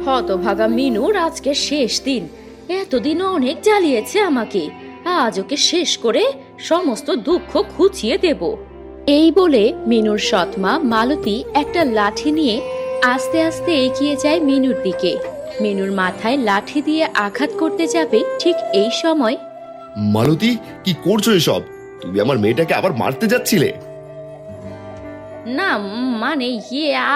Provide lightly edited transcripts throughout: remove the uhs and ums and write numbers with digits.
হতভাগা মিনুর আজকে শেষ দিন। এতদিন অনেক জ্বালিয়েছে আমাকে, আজ ওকে শেষ করে সমস্ত দুঃখ ঘুচিয়ে দেব। এই বলে মিনুর সৎমা মালতী একটা লাঠি নিয়ে আস্তে আস্তে এগিয়ে যায় মিনুর দিকে। মিনুর মাথায় লাঠি দিয়ে আঘাত করতে যাবে, ঠিক এই সময় মালতী, কি করছো এসব? তুমি আমার মেয়েটাকে আবার মারতে যাচ্ছিলে? না মানে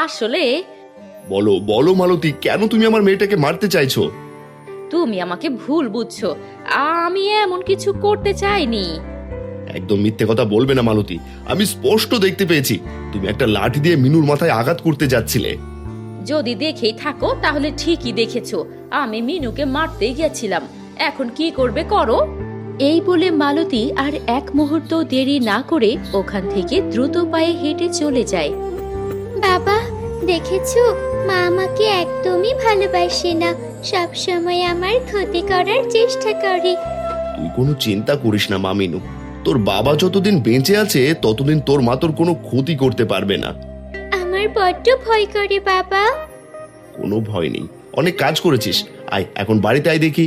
আসলে বলো বলো মালতী, কেন তুমি আমার মেয়েটাকে মারতে চাইছো? তুমি আমাকে ভুল বুঝছো, আমি এমন কিছু করতে চাইনি। একদম মিথ্যে কথা বলবে না মালতী, আমি স্পষ্ট দেখতে পেয়েছি তুমি একটা লাঠি দিয়ে মিনুর মাথায় আঘাত করতে যাচ্ছিলে। যদি দেখেই থাকো তাহলে ঠিকই দেখেছো, আমি মিনুকে মারতেই গেছিলাম। এখন কি করবে করো। এই বলে মালতী আর এক মুহূর্ত দেরি না করে ওখান থেকে দ্রুত পায়ে হেঁটে চলে যায়। বাবা, দেখেছো, মা আমাকে একদমই ভালোবাসে না, সব সময় আমার ক্ষতি করার চেষ্টা করে। তুই কোনো চিন্তা করিস না মা মিনু, তোর বাবা যতদিন বেঁচে আছে ততদিন তোর মা তোর কোনো ক্ষতি করতে পারবে না। আমার বড্ড ভয় করে বাবা। কোনো ভয় নেই, অনেক কাজ করেছিস, আয় এখন বাড়িতে আয় দেখি।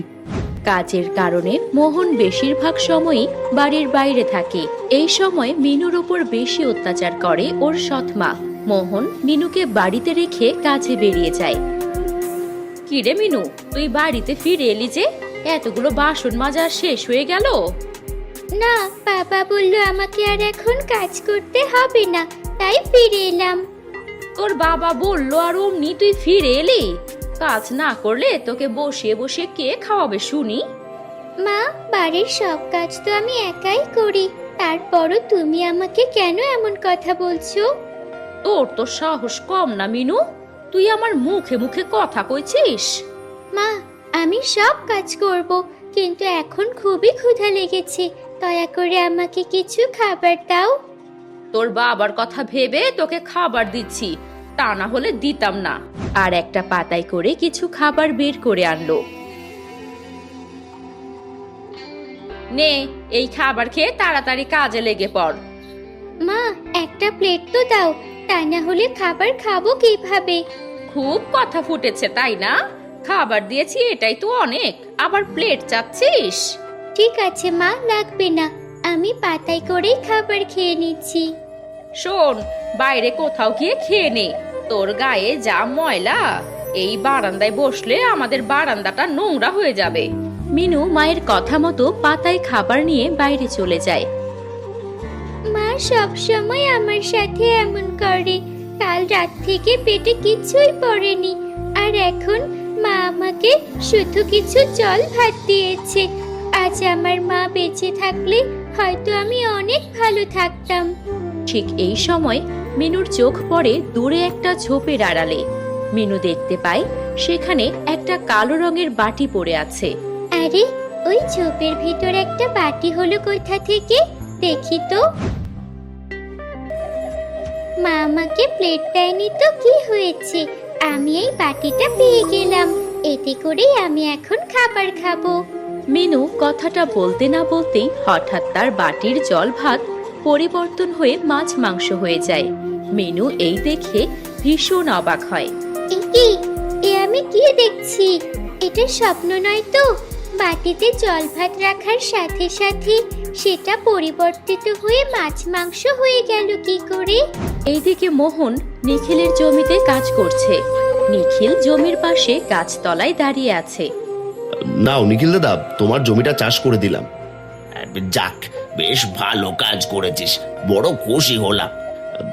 কাজের কারণে মোহন বেশিরভাগ সময়ই বাড়ির বাইরে থাকে। এই সময় মিনুর উপর বেশি অত্যাচার করে ওর সৎমা। মোহন মিনুকে বাড়িতে রেখে কাজে বেরিয়ে যায়। কিরে মিনু, তুই বাড়িতে ফিরে এলি যে? এতগুলো বাসন মাজা শেষ হয়ে গেল? না, বাবা বলল আমাকে আর এখন কাজ করতে হবে না, তাই ফিরে এলাম। তোর বাবা বললো আর অমনি তুই ফিরে এলি? কাজ না করলে তোকে বসিয়ে বসিয়ে কে খাওয়াবে শুনি? মা, বাড়ির সব কাজ তো আমি একাই করি, তারপরও তুমি আমাকে কেন এমন কথা বলছো? তোর তো সাহস কম না মিনু, তুই আমার মুখে মুখে কথা কইছিস। মা, আমি সব কাজ করব, কিন্তু এখন খুবই ক্ষুধা লেগেছে, দয়া করে আমাকে কিছু খাবার দাও। তোর বাবার কথা ভেবে তোকে খাবার দিচ্ছি, তা না হলে দিতাম না। আর একটা পাতায় করে কিছু খাবার বের করে আনলো। নে, এই খাবার খেয়ে তাড়াতাড়ি কাজে লেগে পড়। মা, একটা প্লেট তো দাও, তা না হলে খাবার খাবো কিভাবে? খুব কথা ফুটেছে তাই না? খাবার দিয়েছি এটাই তো অনেক, আবার প্লেট চাচ্ছিস? ঠিক আছে মা, লাগবে না, আমি পাতায় করেই খাবার খেয়ে নিচ্ছি। শোন, বাইরে কোথাও গিয়ে খেয়ে নে, তোর গায়ে যা ময়লা, এই বারান্দায় বসলে আমাদের বারান্দাটা নোংরা হয়ে যাবে। মিনু মায়ের কথা মতো পাতায় খাবার নিয়ে বাইরে চলে যায়। মা সব সময় আমার সাথে এমন করে, কাল রাত থেকে পেটে কিছুই পড়েনি, আর এখন মা আমাকে শুধু কিছু জল ভাত দিয়েছে। আজ আমার মা বেঁচে থাকলে হয়তো আমি অনেক ভালো থাকতাম। ঠিক এই সময় মিনুর চোখ পড়ে দূরে একটা ঝোপের আড়ালে। মিনু দেখতে পায় সেখানে একটা কালো রঙের বাটি পড়ে আছে। আরে, ওই ঝোপের ভিতর একটা বাটি হলো কোথা থেকে? দেখি তো। মা আমাকে প্লেট দেয়নি তো কি হয়েছে, আমি এই বাটিটা পেয়ে গেলাম, এতে করেই আমি এখন খাবার খাবো। মিনু কথাটা বলতে না বলতেই হঠাৎ তার বাটির জল ভাত পরিবর্তন হয়ে মাছ মাংস হয়ে যায়। মিনু এই দেখে ভীষণ অবাক হয়। এ আমি কি দেখছি? এটা স্বপ্ন নয় তো? বাটিতে জল ভাত রাখার সাথে সাথে সেটা পরিবর্তিত হয়ে মাছ মাংস হয়ে গেল কি করে? এইদিকে মোহন নিখিলের জমিতে কাজ করছে। নিখিল জমির পাশে গাছতলায় দাঁড়িয়ে আছে। নাও নিখিল দাদা, তোমার জমিটা চাষ করে দিলাম। যাক, বেশ ভালো কাজ করেছিস, বড় খুশি হলাম।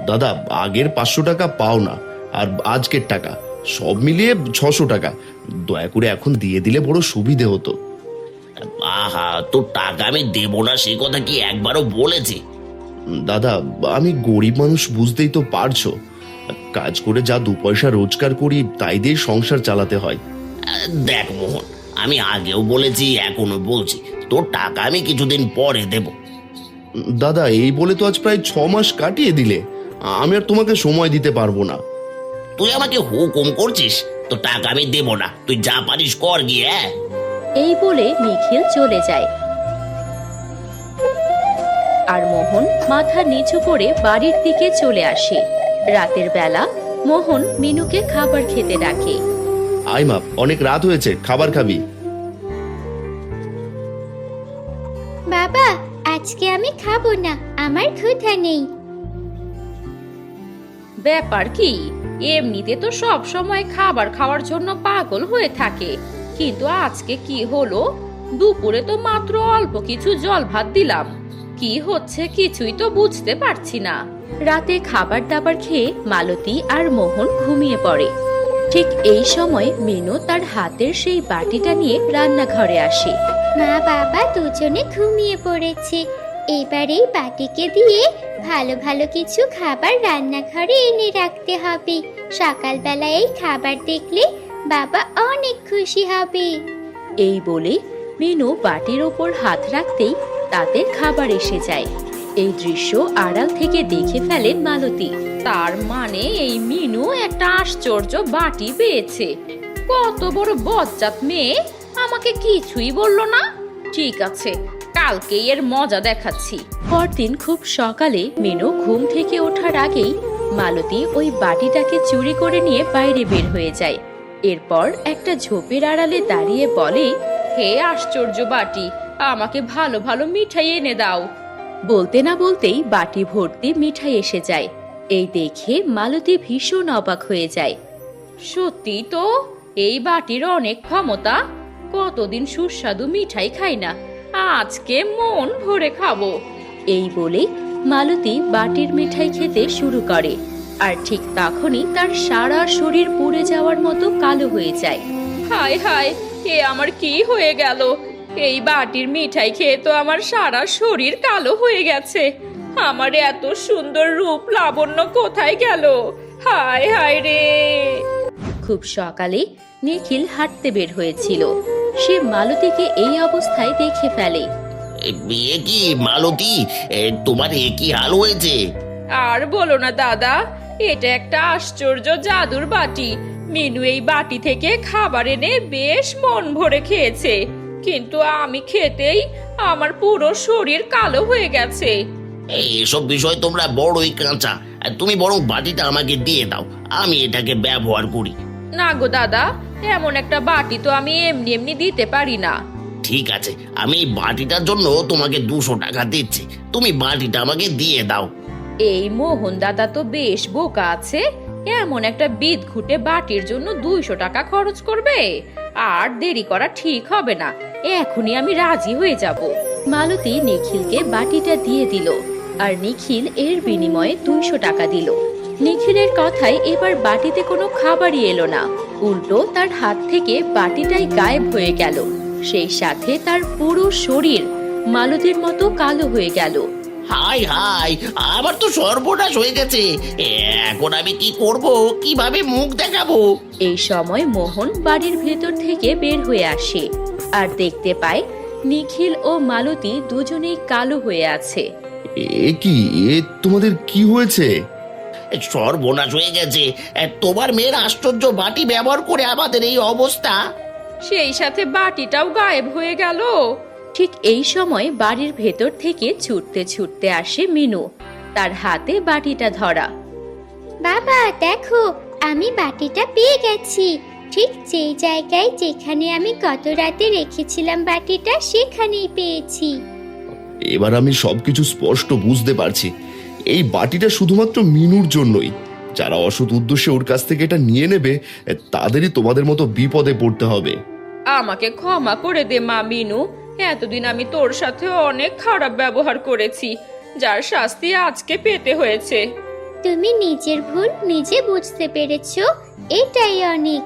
দাদা, আগের 500 টাকা পাও না, আর আজকের টাকা সব মিলিয়ে 600 টাকা, দয়া করে এখন দিয়ে দিলে বড় সুবিধে হতো। আহা, তোর টাকা আমি দেবো না সে কথা কি একবারও বলেছি? দাদা, আমি গরিব মানুষ, বুঝতেই তো পারছো, কাজ করে যা 2 পয়সা রোজগার করি তাই দিয়ে সংসার চালাতে হয়। দেখ মোহন, আমি আগেও বলেছি এখনো বলছি, তোর টাকা আমি কিছুদিন পরে দেব। দাদা, এই বলে তো আজ প্রায় 6 মাস কাটিয়ে দিলে, আমি আর তোমাকে সময় দিতে পারবো না। তুই আমাকে হুকুম করছিস? তোর টাকা আমি দেব না, তুই যা পারিস কর গিয়ে। এই বলে নিখিল চলে যায়। আর মোহন মাথা নিচু করে বাড়ির দিকে চলে আসে। রাতের বেলা মোহন মিনুকে খাবার খেতে ডাকে। আয় মা, অনেক রাত হয়েছে, খাবার খাবি? বাবা, আজকে আমি খাবো না, আমার ক্ষুধা নেই। ব্যাপার কি? এমনিতে তো সব সময় খাবার খাওয়ার জন্য পাগল হয়ে থাকে, কিন্তু আজকে কি হলো? দুপুরে তো মাত্র অল্প কিছু জল ভাত দিলাম, কি হচ্ছে কিছুই তো বুঝতে পারছি না। রাতে খাবার দাবার খেয়ে মালতী আর মোহন ঘুমিয়ে পড়ে। ঠিক এই সময় মিনু তার হাতের সেই বাটিটা নিয়ে রান্নাঘরে আসে। মা বাবা দুজনে ঘুমিয়ে পড়েছে, এবার এই বাটিকে দিয়ে ভালো ভালো কিছু খাবার রান্নাঘরে এনে রাখতে হবে। সকালবেলা এই খাবার দেখলে বাবা অনেক খুশি হবে। এই বলে মিনু বাটির ওপর হাত রাখতেই তাতে খাবার এসে যায়। এই দৃশ্য আড়াল থেকে দেখে ফেলেন মালতী। তার মানে এই মিনু একটা আশ্চর্য বাটি পেয়েছে। কত বড় বজ্জাত মেয়ে, আমাকে কিছুই বললো না। ঠিক আছে, কালকেই এর মজা দেখাচ্ছি। পরদিন খুব সকালে মিনু ঘুম থেকে ওঠার আগেই মালতী ওই বাটিটাকে চুরি করে নিয়ে বাইরে বের হয়ে যায়। এরপর একটা ঝোপের আড়ালে দাঁড়িয়ে বলে, হে আশ্চর্য বাটি, আমাকে ভালো ভালো মিঠাই এনে দাও। বলতে না বলতেই বাটি ভর্তি মিঠাই এসে যায়। এই দেখে মালতী ভীষণ অবাক হয়ে যায়। সত্যি তো, এই বাটির অনেক ক্ষমতা। কতদিন সুস্বাদু মিঠাই খাই না, আজকে মন ভরে খাবো। এই বলে মালতী বাটির মিঠাই খেতে শুরু করে। আর ঠিক তখনই তার সারা শরীর পুড়ে যাওয়ার মতো কালো হয়ে যায়। হায় হায়, এ আমার কি হয়ে গেল? এই বাটির মিঠাই খেয়ে তো আমার সারা শরীর কালো হয়ে গেছে। আমার এত সুন্দর রূপ লাবণ্য কোথায় গেল? হায় হায় রে। খুব সকালে নিখিল হাঁটতে বের হয়েছিল। সে মালতীকে এই অবস্থায় দেখে ফেলে। এ কি মালতী, তোমার এ কি হাল হয়েছে? আর বলো না দাদা, এটা একটা আশ্চর্য জাদুর বাটি। মিনু এই বাটি থেকে খাবার এনে বেশ মন ভরে খেয়েছে, কিন্তু আমি খেতেই আমার পুরো শরীর কালো হয়ে গেছে। এসব বিষয় তোমরা বড়ই কাঁচা। তুমি বরং বাটিটা আমাকে দিয়ে দাও, আমি এটাকে ব্যবহার করি। না গো দাদা, এমন একটা বাটি তো আমি এমনি এমনি দিতে পারি না। ঠিক আছে, আমি এই বাটিটার জন্য তোমাকে 200 টাকা দিচ্ছি, তুমি বাটিটা আমাকে দিয়ে দাও। এই মোহন দাদা তো বেশ বোকা আছে, এমন একটা বিদঘুটে বাটির জন্য 200 টাকা খরচ করবে। আর দেরি করা ঠিক হবে না, এখনই আমি রাজি হয়ে যাব। মালতী নিখিলকে বাটিটা দিয়ে দিল, আর নিখিল এর বিনিময়ে 200 টাকা দিল। নিখিলের কথায় এবার বাটিতে কোনো খাবারই এলো না, উল্টো তার হাত থেকে বাটিটাই গায়েব হয়ে গেল। সেই সাথে তার পুরো শরীর মালতীর মতো কালো হয়ে গেল। হাই হাই, আমার তো সর্বনাশ হয়ে গেছে। এখন আমি কি করব, কিভাবে মুখ দেখাবো? এই সময় মোহন বাড়ির ভেতর থেকে বের হয়ে আসে আর দেখতে পায় নিখিল ও মালতী দুজনেই কালো হয়ে আছে। এ কি, এ তোমাদের কি হয়েছে? সর্বনাশ হয়ে গেছে, তোমার মেয়ের আশ্চর্য বাটি ব্যবহার করে আমাদের এই অবস্থা। সেই সাথে বাটিটাও গায়েব হয়ে গেল। ঠিক এই সময় বাড়ির ভেতর থেকে ছুটতে ছুটতে আসে মিনু, তার হাতে বাটিটা ধরা। বাবা দেখো, আমি বাটিটা পেয়ে গেছি। ঠিক যেই জায়গায় যেখানে আমি গত রাতে রেখেছিলাম বাটিটা, সেখানেই পেয়েছি। এবার আমি সবকিছু স্পষ্ট বুঝতে পারছি। এই বাটিটা শুধুমাত্র মিনুর জন্যই। যারা অসৎ উদ্দেশ্যে ওর কাছ থেকে এটা নিয়ে নেবে, তাদেরই তোমাদের মতো বিপদে পড়তে হবে। আমাকে ক্ষমা করে দে মা মিনু, এতদিন আমি তোর সাথে অনেক খারাপ ব্যবহার করেছি, যার শাস্তি আজকে পেতে হয়েছে। তুমি নিজের ভুল নিজে বুঝতে পেরেছো, এটাই অনেক।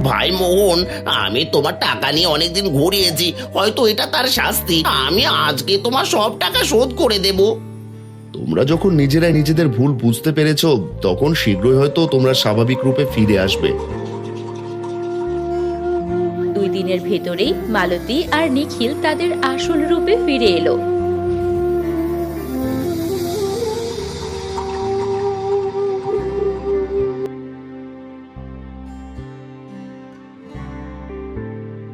ভাই মোহন, আমি তোমার টাকা নিয়ে অনেকদিন ঘুরিয়েছি, হয়তো এটা তার শাস্তি। আমি আজকে তোমার সব টাকা শোধ করে দেব। তোমরা যখন নিজেরাই নিজেদের ভুল বুঝতে পেরেছো, তখন শীঘ্রই হয়তো তোমরা স্বাভাবিক রূপে ফিরে আসবে। 2 দিনের ভেতরেই মালতী আর নিখিল তাদের আসল রূপে ফিরে এলো।